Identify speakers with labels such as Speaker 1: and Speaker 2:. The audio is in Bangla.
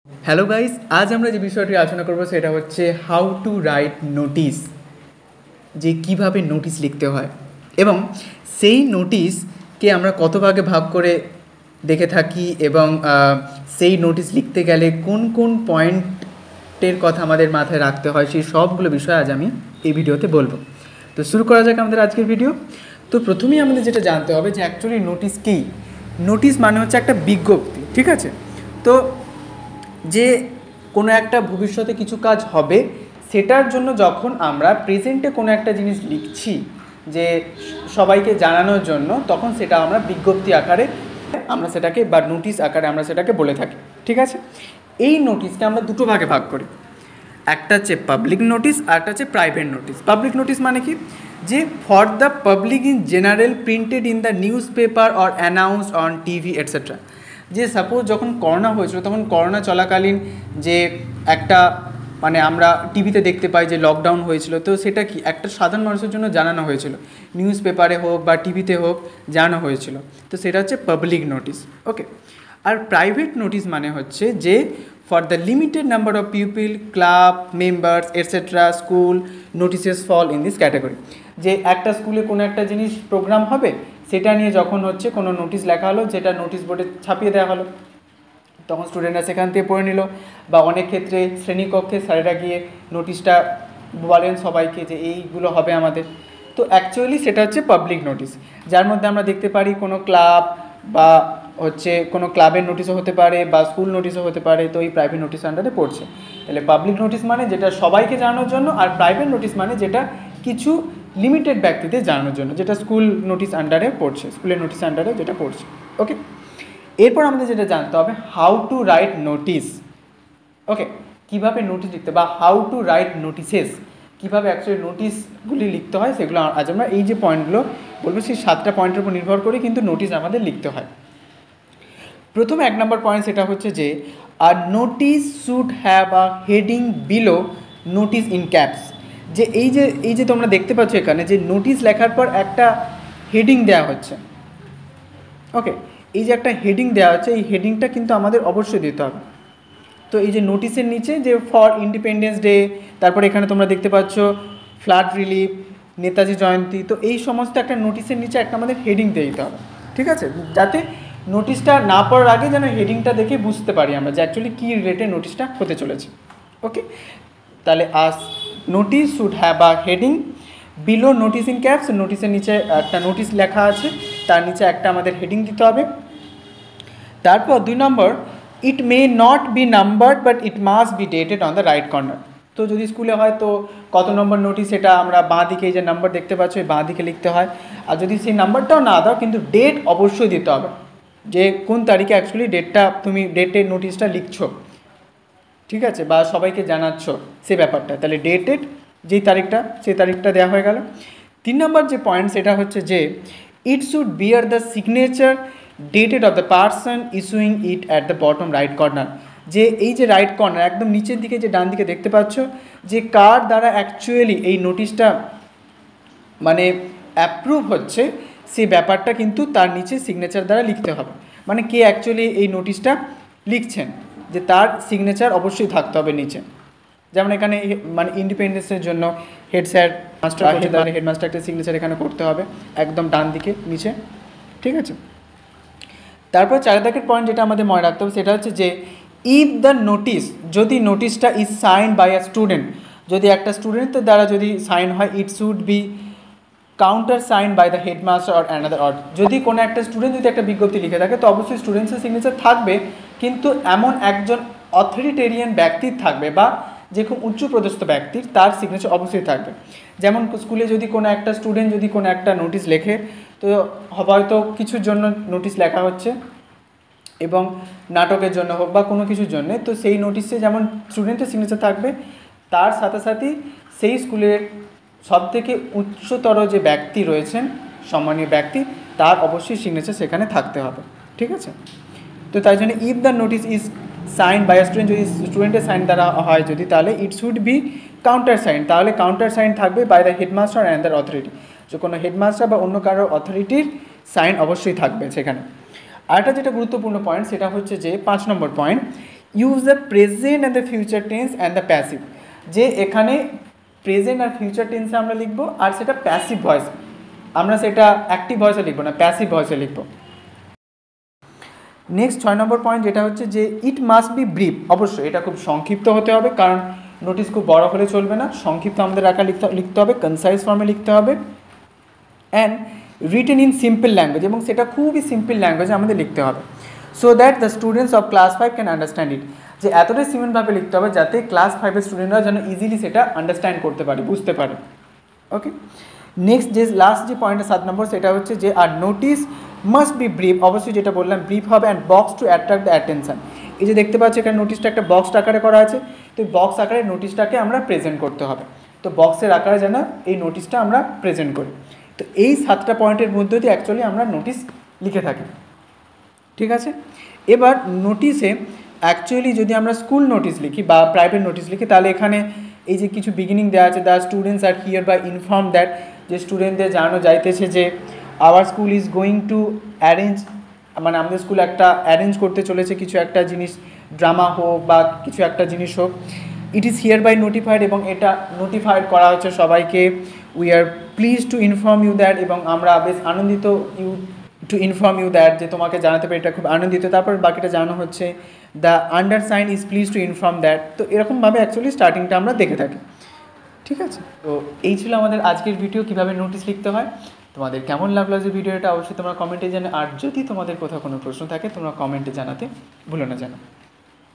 Speaker 1: হ্যালো গাইস, আজ আমরা যে বিষয়টি আলোচনা করব সেটা হচ্ছে হাউ টু রাইট নোটিস, যে কিভাবে নোটিশ লিখতে হয় এবং সেই নোটিশকে আমরা কত ভাগে ভাগ করে দেখে থাকি এবং সেই নোটিশ লিখতে গেলে কোন কোন পয়েন্টের কথা আমাদের মাথায় রাখতে হয়, সেই সবগুলো বিষয় আজ আমি এই ভিডিওতে বলবো। তো শুরু করা যাক আমাদের আজকের ভিডিও। তো প্রথমেই আমাদের যেটা জানতে হবে যে অ্যাকচুয়ালি নোটিশ কী। নোটিশ মানে হচ্ছে একটা বিজ্ঞপ্তি, ঠিক আছে? তো যে কোনো একটা ভবিষ্যতে কিছু কাজ হবে সেটার জন্য যখন আমরা প্রেজেন্টে কোনো একটা জিনিস লিখছি যে সবাইকে জানানোর জন্য, তখন সেটা আমরা বিজ্ঞপ্তি আকারে আমরা সেটাকে বা নোটিশ আকারে আমরা সেটাকে বলে থাকি, ঠিক আছে? এই নোটিশকে আমরা দুটো ভাগে ভাগ করি, একটা হচ্ছে পাবলিক নোটিশ আর একটা হচ্ছে প্রাইভেট নোটিশ। পাবলিক নোটিশ মানে কি, যে for the public in general printed in the news paper or announce on TV etcetera. যে সাপোজ যখন করোনা হয়েছিল, তখন করোনা চলাকালীন যে একটা মানে আমরা টিভিতে দেখতে পাই যে লকডাউন হয়েছিল, তো সেটা কি একটা সাধারণ মানুষের জন্য জানানো হয়েছিল, নিউজ পেপারে হোক বা টিভিতে হোক জানানো হয়েছিল, তো সেটা হচ্ছে পাবলিক নোটিশ। ওকে। আর প্রাইভেট নোটিশ মানে হচ্ছে যে for the limited number of people, club members etcetera, school notices fall in this category. যে একটা স্কুলে কোনো একটা জিনিস প্রোগ্রাম হবে, সেটা নিয়ে যখন হচ্ছে কোনো নোটিশ লেখা হলো, যেটা নোটিশ বোর্ডে ছাপিয়ে দেওয়া হলো, তখন স্টুডেন্টরা সেখান থেকে পড়ে নিল, বা অনেক ক্ষেত্রে শ্রেণীকক্ষে স্যারেরা গিয়ে নোটিশটা বলেন সবাইকে যে এইগুলো হবে আমাদের। তো অ্যাকচুয়ালি সেটা হচ্ছে পাবলিক নোটিশ, যার মধ্যে আমরা দেখতে পারি কোনো ক্লাব বা হচ্ছে কোনো ক্লাবের নোটিশও হতে পারে বা স্কুল নোটিশও হতে পারে, তো এই প্রাইভেট নোটিশ আন্ডারে পড়ছে। তাহলে পাবলিক নোটিশ মানে যেটা সবাইকে জানানোর জন্য, আর প্রাইভেট নোটিশ মানে যেটা কিছু লিমিটেড ব্যক্তিদের জানানোর জন্য, যেটা স্কুল নোটিশ আন্ডারে পড়ছে, স্কুলের নোটিশ আন্ডারে যেটা পড়ছে। ওকে। এরপর আমাদের যেটা জানতে হবে হাউ টু রাইট নোটিস। ওকে, কীভাবে নোটিশ লিখতে বা হাউ টু রাইট নোটিসেস, কীভাবে অ্যাকচুয়ালি নোটিশগুলি লিখতে হয়, সেগুলো আজ আমরা এই যে পয়েন্টগুলো বলবো সেই 7টা পয়েন্টের উপর নির্ভর করে কিন্তু নোটিশ আমাদের লিখতে হয়। প্রথমে 1 নম্বর পয়েন্ট সেটা হচ্ছে যে আর notice should have a heading below notice in caps. যে এই যে তোমরা দেখতে পাচ্ছ এখানে যে নোটিশ লেখার পর একটা হেডিং দেওয়া হচ্ছে। ওকে, এই যে একটা হেডিং দেওয়া হচ্ছে, এই হেডিংটা কিন্তু আমাদের অবশ্যই দিতে হবে। তো এই যে নোটিশের নিচে যে ফর ইন্ডিপেন্ডেন্স ডে, তারপরে এখানে তোমরা দেখতে পাচ্ছ ফ্লাড রিলিফ, নেতাজি জয়ন্তী, তো এই সমস্ত একটা নোটিশের নিচে একটা আমাদের হেডিং দিয়ে দিতে হবে, ঠিক আছে? যাতে নোটিশটা না পড়ার আগে যেন হেডিংটা দেখে বুঝতে পারি আমরা যে অ্যাকচুয়ালি কী রিলেটেড নোটিশটা হতে চলেছে। ওকে, তাহলে notice should have a heading below notice in caps. নোটিসের নিচে একটা নোটিশ লেখা আছে, তার নিচে একটা আমাদের হেডিং দিতে হবে। তারপর 2 নম্বর, it may not be numbered but it must be dated on the right corner. তো যদি স্কুলে হয় তো কত নম্বর নোটিশ, সেটা আমরা বাঁ দিকে এই যে নাম্বার দেখতে পাচ্ছ এই বাঁ দিকে লিখতে হয়। আর যদি সেই নাম্বারটাও না দাও, কিন্তু ডেট অবশ্যই দিতে হবে, যে কোন তারিখে অ্যাকচুয়ালি তুমি ডেটের নোটিশটা লিখছো, ঠিক আছে, বা সবাইকে জানাচ্ছ সে ব্যাপারটা। তাহলে ডেটেড যেই তারিখটা, সেই তারিখটা দেওয়া হয়ে গেল। 3 নম্বর যে পয়েন্ট সেটা হচ্ছে যে it should bear the signature dated of the person issuing it at the bottom right corner. যে এই যে রাইট কর্নার একদম নিচের দিকে যে ডান দিকে দেখতে পাচ্ছ, যে কার দ্বারা অ্যাকচুয়ালি এই নোটিশটা মানে অ্যাপ্রুভ হচ্ছে, সেই ব্যাপারটা কিন্তু তার নিচে সিগনেচার দ্বারা লিখতে হবে। মানে কে অ্যাকচুয়ালি এই নোটিশটা লিখছেন, যে তার সিগনেচার অবশ্যই থাকতে হবে নিচে। যেমন এখানে মানে ইন্ডিপেন্ডেন্সের জন্য হেড স্যার মাস্টার করছে, তাহলে হেডমাস্টার একটা সিগনেচার এখানে করতে হবে একদম ডান দিকে নিচে, ঠিক আছে? তারপর 4 দাগের পয়েন্ট যেটা আমাদের মনে রাখতে হবে সেটা হচ্ছে যে ইফ দ্য নোটিশ, যদি নোটিশটা is sign by a student, যদি একটা স্টুডেন্টের দ্বারা যদি সাইন হয়, it should be counter sign by the headmaster or another or. যদি কোনো একটা স্টুডেন্ট যদি একটা বিজ্ঞপ্তি লিখে থাকে, তো অবশ্যই স্টুডেন্টসের সিগনেচার থাকবে, কিন্তু এমন একজন অথরিটেরিয়ান ব্যক্তির থাকবে বা যে খুব উচ্চপদস্থ ব্যক্তির, তার সিগনেচার অবশ্যই থাকবে। যেমন স্কুলে যদি কোনো একটা স্টুডেন্ট যদি কোনো একটা নোটিশ লেখে, তো হয়তো কিছুর জন্য নোটিশ লেখা হচ্ছে এবং নাটকের জন্য হোক বা কোনো কিছুর জন্যে, তো সেই নোটিশে যেমন স্টুডেন্টের সিগনেচার থাকবে, তার সাথে সাথেই সেই স্কুলের সবথেকে উচ্চতর যে ব্যক্তি রয়েছেন, সম্মানীয় ব্যক্তি, তার অবশ্যই সিগনেচার সেখানে থাকতে হবে, ঠিক আছে? তো তাই জন্য if the notice is sign by student, যদি স্টুডেন্টের সাইন দ্বারা হয় যদি, তাহলে it should be counter sign, তাহলে কাউন্টার সাইন থাকবে by the headmaster and the authority. যে কোনো হেডমাস্টার বা অন্য কারোর অথরিটির সাইন অবশ্যই থাকবে সেখানে। আরেকটা যেটা গুরুত্বপূর্ণ পয়েন্ট সেটা হচ্ছে যে 5 নম্বর point, use the present and the future tense and the passive, যে এখানে প্রেজেন্ট আর ফিউচার টেন্সে আমরা লিখবো, আর সেটা প্যাসিভ ভয়েস, আমরা সেটা অ্যাক্টিভ ভয়েসে লিখবো না, প্যাসিভ ভয়েসে লিখবো। নেক্সট 6 নম্বর পয়েন্ট যেটা হচ্ছে যে ইট মাস্ট বি ব্রিফ, অবশ্যই এটা খুব সংক্ষিপ্ত হতে হবে, কারণ নোটিস খুব বড় হলে চলবে না, সংক্ষিপ্ত আমাদের আকার লিখতে হবে, কনসাইজ ফর্মে লিখতে হবে, and written in simple language, এবং সেটা খুবই সিম্পল ল্যাঙ্গুয়েজে আমাদের লিখতে হবে, so that the students of class 5 can understand it, যে এতটাই সিম্পলভাবে লিখতে হবে যাতে ক্লাস 5-এর স্টুডেন্টরা যেন ইজিলি সেটা আন্ডারস্ট্যান্ড করতে পারে, বুঝতে পারে। ওকে, নেক্সট যে লাস্ট যে পয়েন্টটা 7 নম্বর, সেটা হচ্ছে যে আর নোটিস মাস্ট বি ব্রিফ, অবশ্যই যেটা বললাম ব্রিফ হবে, and box to attract the attention, এই যে দেখতে পাচ্ছি এখানে নোটিসটা একটা বক্স আকারে করা আছে, তো বক্স আকারে নোটিসটাকে আমরা প্রেজেন্ট করতে হবে, তো বক্সের আকারে যেন এই নোটিসটা আমরা প্রেজেন্ট করি। তো এই 7টা পয়েন্টের মধ্যে দিয়ে অ্যাকচুয়ালি আমরা নোটিস লিখে থাকি, ঠিক আছে। এবার নোটিসে অ্যাকচুয়ালি যদি আমরা স্কুল নোটিস লিখি বা প্রাইভেট নোটিস লিখি, তাহলে এখানে এই যে কিছু বিগিনিং দেওয়া আছে, the students are hereby inform that, যে স্টুডেন্টদের জানানো যাইতেছে যে our school is going to arrange, মানে আমাদের স্কুল একটা অ্যারেঞ্জ করতে চলেছে কিছু একটা জিনিস, ড্রামা হোক বা কিছু একটা জিনিস হোক, it is hereby notified, এবং এটা নোটিফাইড করা হচ্ছে সবাইকে, we are please to inform you that, এবং আমরা বেশ আনন্দিত টু ইনফর্ম ইউ দ্যাট, যে তোমাকে জানাতে পেরে এটা খুব আনন্দিত, তারপর বাকিটা জানানো হচ্ছে the undersign is please to inform that, তো এরকমভাবে অ্যাকচুয়ালি স্টার্টিংটা আমরা দেখে থাকি, ঠিক আছে। তো এই ছিল আমাদের আজকের ভিডিও, কীভাবে নোটিস লিখতে হয়। তোমাদের কেমন লাগলো যে ভিডিওটা অবশ্যই তোমরা কমেন্টে জানো, আর যদি তোমাদের কোথাও কোনো প্রশ্ন থাকে তোমরা কমেন্টে জানাতে ভুলো না যেন।